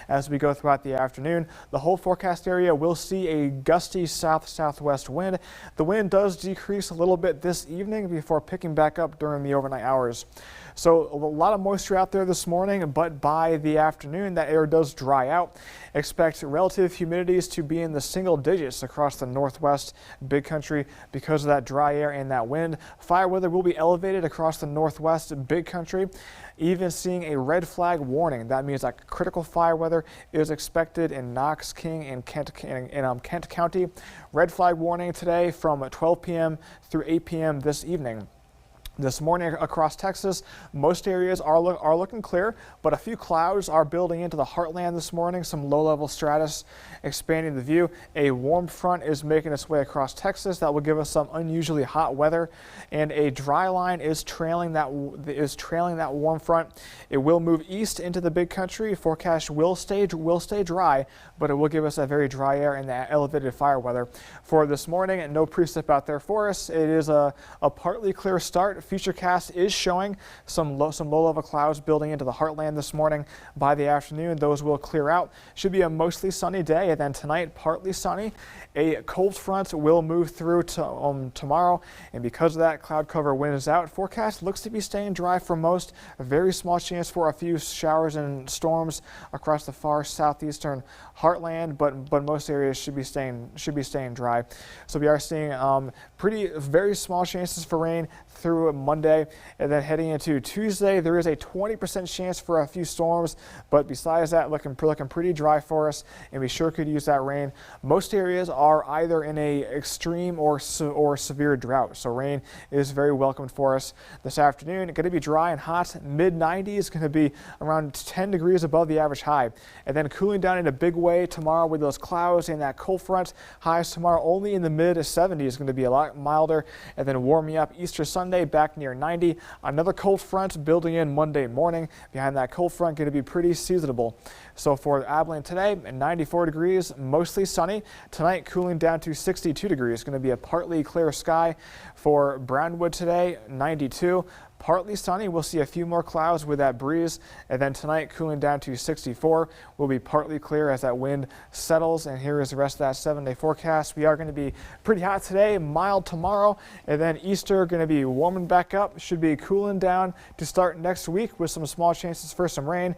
as we go throughout the afternoon. The whole forecast area will see a gusty south-southwest wind. The wind does decrease a little bit this evening before picking back up during the overnight hours. So a lot of moisture out there this morning, but by the afternoon that air does dry out. Expect relative humidities to be in the single digits across the northwest big country because of that dry air and that wind. Fire weather will be elevated across the northwest big country, even seeing a red flag warning. That means that critical fire weather is expected in Knox, King, and Kent County. Red flag warning today from 12 p.m. through 8 p.m. this evening. This morning across Texas, most areas are looking clear, but a few clouds are building into the heartland this morning. Some low-level stratus expanding the view. A warm front is making its way across Texas. That will give us some unusually hot weather, and a dry line is trailing that warm front. It will move east into the big country. Forecast will stay dry, but it will give us a very dry air and that elevated fire weather for this morning. And no precip out there for us. It is a partly clear start. Futurecast is showing some low-level clouds building into the heartland this morning. By the afternoon, those will clear out. Should be a mostly sunny day, and then tonight, partly sunny. A cold front will move through tomorrow, and because of that, cloud cover wind is out. Forecast looks to be staying dry for most. A very small chance for a few showers and storms across the far southeastern heartland, but most areas should be staying dry. So we are seeing very small chances for rain through Monday, and then heading into Tuesday, there is a 20% chance for a few storms, but besides that, looking pretty dry for us, and we sure could use that rain. Most areas are either in a extreme or severe drought, so rain is very welcome for us this afternoon. Going to be dry and hot, mid-90s, going to be around 10 degrees above the average high, and then cooling down in a big way tomorrow with those clouds and that cold front. Highs tomorrow only in the mid-70s, going to be a lot milder, and then warming up Easter Sunday back near 90. Another cold front building in Monday morning. Behind that cold front, going to be pretty seasonable. So for Abilene today, 94 degrees, mostly sunny. Tonight, cooling down to 62 degrees. Going to be a partly clear sky. For Brownwood today, 92. Partly sunny. We'll see a few more clouds with that breeze, and then tonight cooling down to 64. Will be partly clear as that wind settles. And here is the rest of that 7-day forecast. We are going to be pretty hot today, mild tomorrow, and then Easter going to be warming back up. Should be cooling down to start next week with some small chances for some rain.